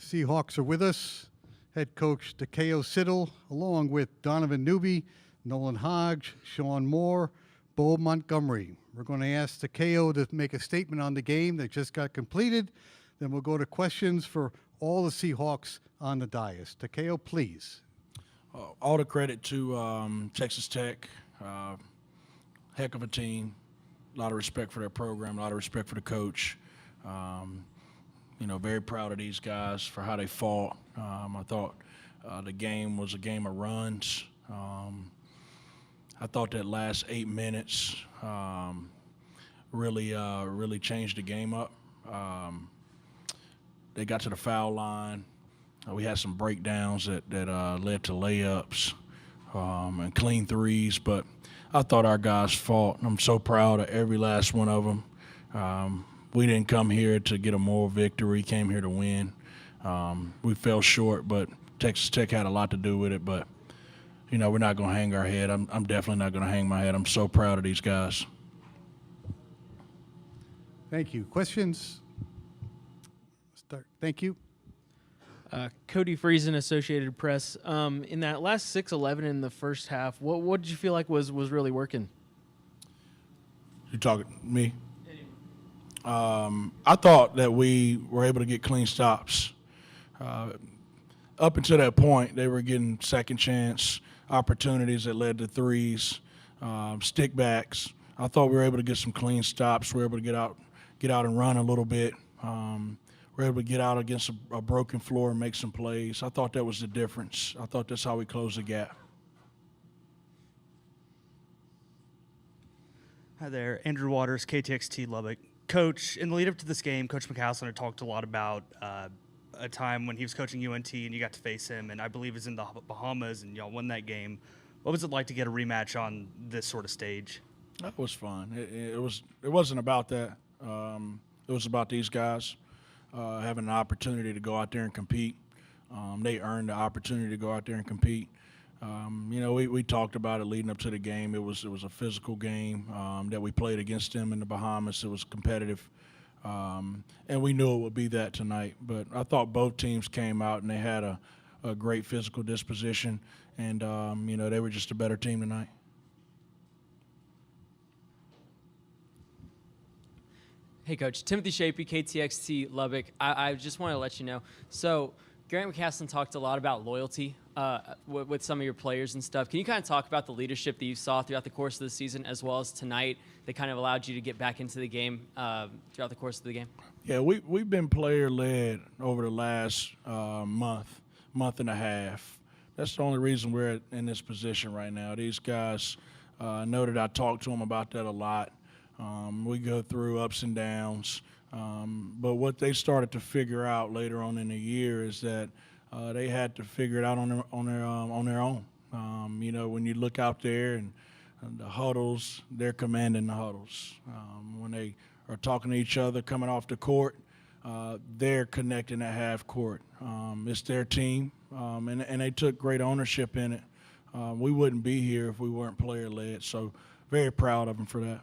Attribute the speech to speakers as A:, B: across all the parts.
A: Seahawks are with us. Head coach Takayo Siddle, along with Donovan Newby, Nolan Hodge, Sean Moore, Bo Montgomery. We're going to ask Takayo to make a statement on the game that just got completed. Then we'll go to questions for all the Seahawks on the dais. Takayo, please.
B: All the credit to Texas Tech. Heck of a team. A lot of respect for their program, a lot of respect for the coach. Very proud of these guys for how they fought. I thought the game was a game of runs. I thought that last 8 minutes really changed the game up. They got to the foul line. We had some breakdowns that led to layups and clean threes, but I thought our guys fought. I'm so proud of every last one of them. We didn't come here to get a moral victory. Came here to win. We fell short, but Texas Tech had a lot to do with it. But, we're not going to hang our head. I'm definitely not going to hang my head. I'm so proud of these guys.
A: Thank you. Questions? Start. Thank you.
C: Cody Friesen, Associated Press. In that last 6-11 in the first half, what did you feel like was really working?
B: You talking to me? I thought that we were able to get clean stops. Up until that point, they were getting second chance opportunities that led to threes, stick backs. I thought we were able to get some clean stops. We were able to get out and run a little bit. We were able to get out against a broken floor and make some plays. I thought that was the difference. I thought that's how we closed the gap.
D: Hi there, Andrew Waters, KTXT Lubbock. Coach, in the lead up to this game, Coach McCaslin had talked a lot about a time when he was coaching UNT and you got to face him, and I believe it was in the Bahamas, and y'all won that game. What was it like to get a rematch on this sort of stage?
B: That was fun. It wasn't about that. It was about these guys having an opportunity to go out there and compete. They earned the opportunity to go out there and compete. We talked about it leading up to the game. It was a physical game that we played against them in the Bahamas. It was competitive, and we knew it would be that tonight. But I thought both teams came out and they had a great physical disposition, and they were just a better team tonight.
E: Hey, Coach. Timothy Shapey, KTXT Lubbock. I just want to let you know. So Grant McCaslin talked a lot about loyalty with some of your players and stuff. Can you kind of talk about the leadership that you saw throughout the course of the season as well as tonight that kind of allowed you to get back into the game throughout the course of the game?
B: Yeah, we've been player-led over the last month and a half. That's the only reason we're in this position right now. These guys know that I talk to them about that a lot. We go through ups and downs. But what they started to figure out later on in the year is that they had to figure it out on their own. When you look out there and the huddles, they're commanding the huddles. When they are talking to each other coming off the court, they're connecting at half court. It's their team, and they took great ownership in it. We wouldn't be here if we weren't player-led, so very proud of them for that.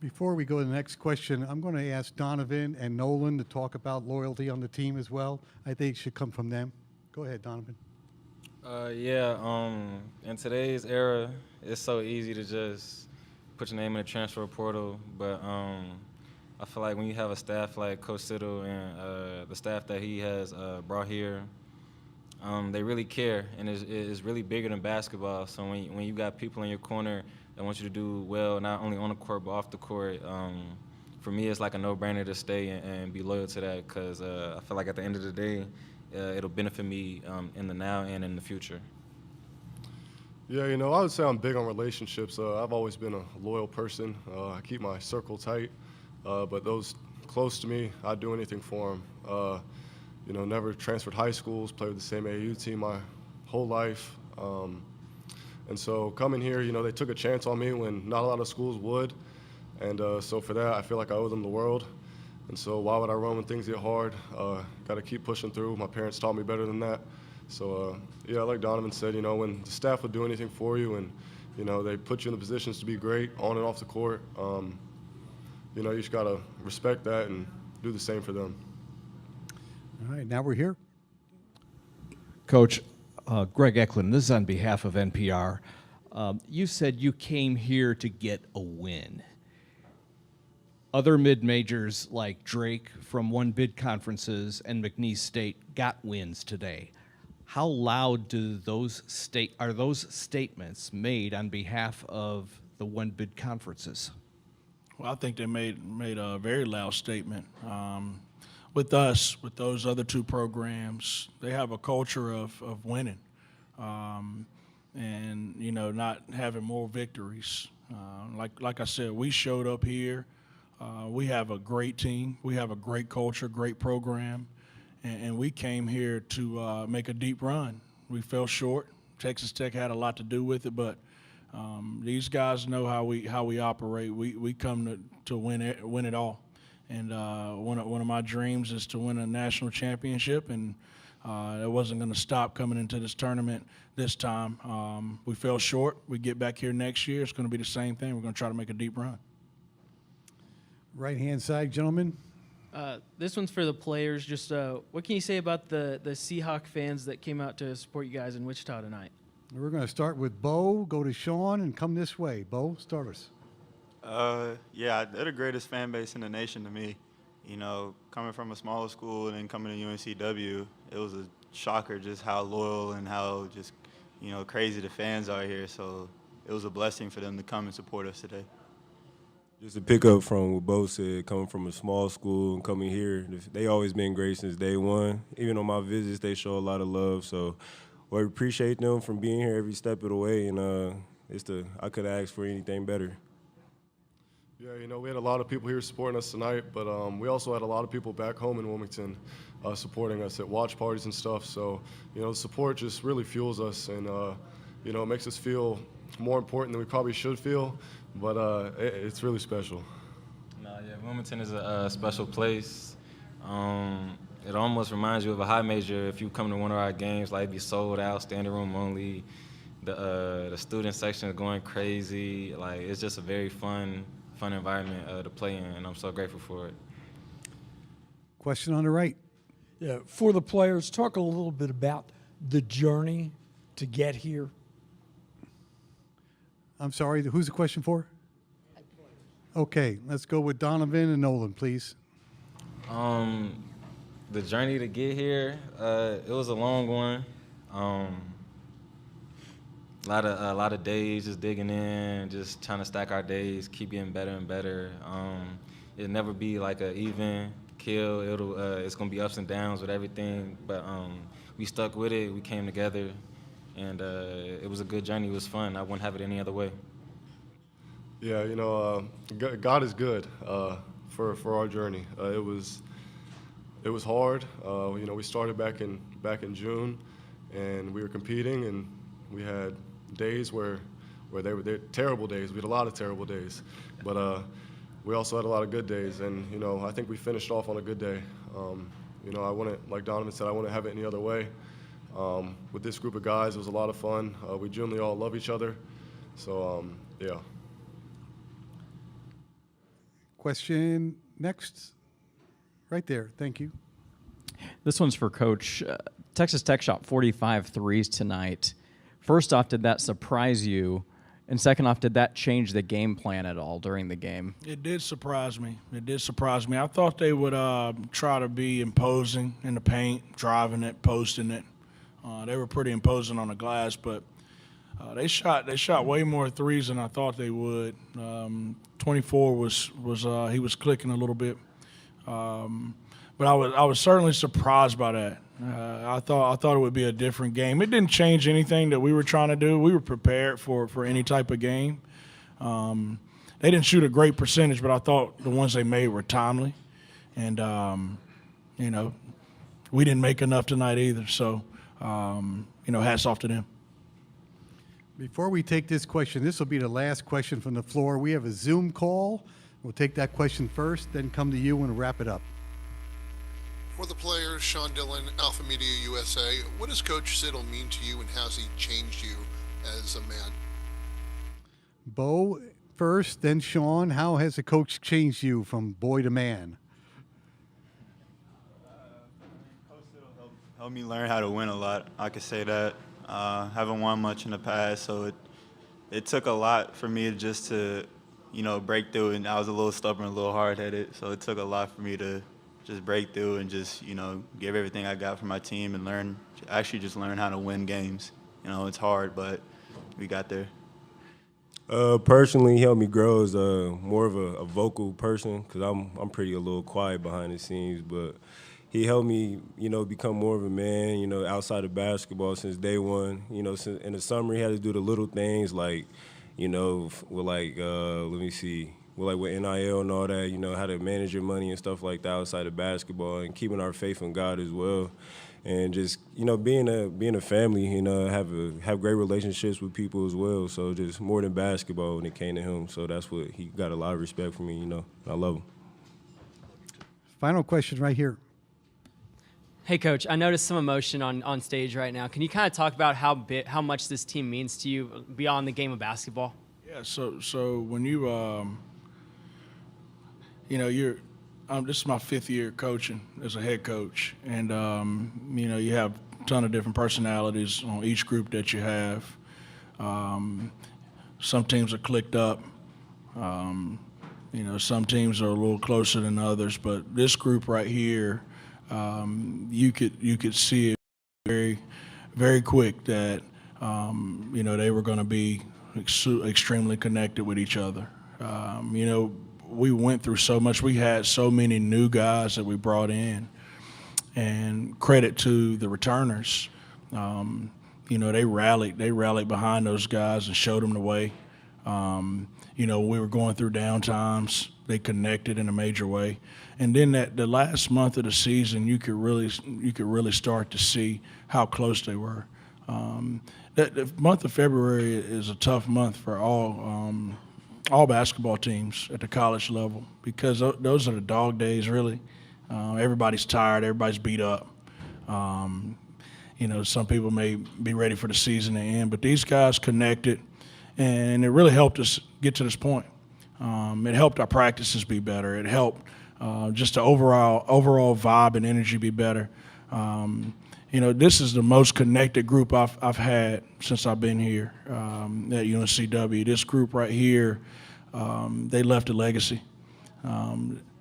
A: Before we go to the next question, I'm going to ask Donovan and Nolan to talk about loyalty on the team as well. I think it should come from them. Go ahead, Donovan.
F: In today's era, it's so easy to just put your name in the transfer portal, but I feel like when you have a staff like Coach Siddle and the staff that he has brought here, they really care, and it's really bigger than basketball. So when you got people in your corner that want you to do well, not only on the court but off the court, for me it's like a no-brainer to stay and be loyal to that, because I feel like at the end of the day, it'll benefit me in the now and in the future.
G: Yeah, I would say I'm big on relationships. I've always been a loyal person. I keep my circle tight, but those close to me, I'd do anything for them. Never transferred high schools, played with the same AAU team my whole life. And so coming here, they took a chance on me when not a lot of schools would. And so for that, I feel like I owe them the world. And so why would I run when things get hard? Got to keep pushing through. My parents taught me better than that. So, like Donovan said, when the staff would do anything for you and, they put you in the positions to be great on and off the court, you just got to respect that and do the same for them.
A: All right, now we're here.
H: Coach, Greg Eklund, this is on behalf of NPR. You said you came here to get a win. Other mid-majors like Drake from one bid conferences and McNeese State got wins today. How loud are those statements made on behalf of the one bid conferences?
B: Well, I think they made a very loud statement. With us, with those other two programs, they have a culture of winning, and not having more victories. Like I said, we showed up here. We have a great team. We have a great culture, great program, and we came here to make a deep run. We fell short. Texas Tech had a lot to do with it, but these guys know how we operate. We come to win it all. And one of my dreams is to win a national championship, and it wasn't going to stop coming into this tournament this time. We fell short. We get back here next year. It's going to be the same thing. We're going to try to make a deep run.
A: Right-hand side, gentlemen.
C: This one's for the players. Just what can you say about the Seahawk fans that came out to support you guys in Wichita tonight?
A: We're going to start with Bo, go to Sean, and come this way. Bo, start us.
I: Yeah, they're the greatest fan base in the nation to me. Coming from a smaller school and then coming to UNCW, it was a shocker just how loyal and how just, crazy the fans are here. So it was a blessing for them to come and support us today.
J: Just to pick up from what Bo said, coming from a small school and coming here, they always been great since day one. Even on my visits, they show a lot of love. So I appreciate them from being here every step of the way, and I could ask for anything better.
G: Yeah, we had a lot of people here supporting us tonight, but we also had a lot of people back home in Wilmington supporting us at watch parties and stuff. So, the support just really fuels us, and, it makes us feel more important than we probably should feel, but it's really special.
F: Wilmington is a special place. It almost reminds you of a high major if you come to one of our games, like be sold out, standing room only. The student section is going crazy. Like, it's just a very fun environment to play in, and I'm so grateful for it.
A: Question on the right.
K: Yeah, for the players, talk a little bit about the journey to get here.
A: I'm sorry, who's the question for? Okay, let's go with Donovan and Nolan, please.
F: The journey to get here, it was a long one. A lot of days just digging in, just trying to stack our days, keep getting better and better. It'll never be like an even kill. It's gonna be ups and downs with everything, but we stuck with it. We came together, and it was a good journey. It was fun. I wouldn't have it any other way.
G: Yeah, God is good for our journey. It was hard. We started back in June, and we were competing, and we had days where they were terrible days. We had a lot of terrible days, but we also had a lot of good days, and I think we finished off on a good day. I wouldn't, like Donovan said, I wouldn't have it any other way. With this group of guys, it was a lot of fun. We generally all love each other, so yeah.
A: Question next. Right there. Thank you.
L: This one's for Coach. Texas Tech shot 45 threes tonight. First off, did that surprise you? And second off, did that change the game plan at all during the game?
B: It did surprise me. I thought they would try to be imposing in the paint, driving it, posting it. They were pretty imposing on the glass, but they shot way more threes than I thought they would. 24 was he was clicking a little bit, but I was certainly surprised by that. I thought it would be a different game. It didn't change anything that we were trying to do. We were prepared for any type of game. They didn't shoot a great percentage, but I thought the ones they made were timely, and we didn't make enough tonight either. So hats off to them.
A: Before we take this question, this will be the last question from the floor. We have a Zoom call. We'll take that question first, then come to you and wrap it up.
M: For the players, Sean Dillon, Alpha Media USA, what does Coach Siddle mean to you, and how has he changed you as a man?
A: Bo first, then Sean. How has the coach changed you from boy to man?
I: helped me learn how to win a lot. I could say that. Haven't won much in the past, so it took a lot for me just to, break through. And I was a little stubborn, a little hard-headed, so it took a lot for me to just break through and just, give everything I got for my team and learn how to win games. It's hard, but we got there.
J: Personally, he helped me grow as more of a vocal person because I'm pretty a little quiet behind the scenes, but he helped me, become more of a man, outside of basketball since day one. Since in the summer he had to do the little things like, with like, with NIL and all that, how to manage your money and stuff like that outside of basketball and keeping our faith in God as well. And just, being a family, have great relationships with people as well. So just more than basketball when it came to him. So that's what he got a lot of respect for me, I love him.
A: Final question right here.
E: Hey, Coach, I noticed some emotion on stage right now. Can you kind of talk about how much this team means to you beyond the game of basketball?
B: Yeah, so when you, this is my 5th year coaching as a head coach, and you have a ton of different personalities on each group that you have. Some teams are clicked up. Some teams are a little closer than others, but this group right here, you could see it very, very quick that they were going to be extremely connected with each other. We went through so much. We had so many new guys that we brought in, and credit to the returners. They rallied behind those guys and showed them the way. We were going through down times. They connected in a major way, and then the last month of the season, you could really start to see how close they were. The month of February is a tough month for all basketball teams at the college level because those are the dog days, really. Everybody's tired. Everybody's beat up. Some people may be ready for the season to end, but these guys connected, and it really helped us get to this point. It helped our practices be better. It helped just the overall vibe and energy be better. This is the most connected group I've had since I've been here at UNCW. This group right here, they left a legacy.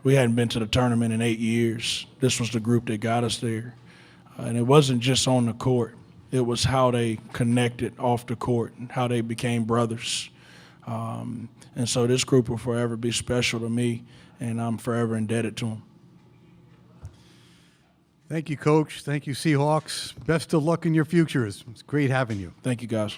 B: We hadn't been to the tournament in 8 years. This was the group that got us there. And it wasn't just on the court. It was how they connected off the court and how they became brothers. And so this group will forever be special to me, and I'm forever indebted to them.
A: Thank you, Coach. Thank you, Seahawks. Best of luck in your futures. It's great having you.
B: Thank you, guys.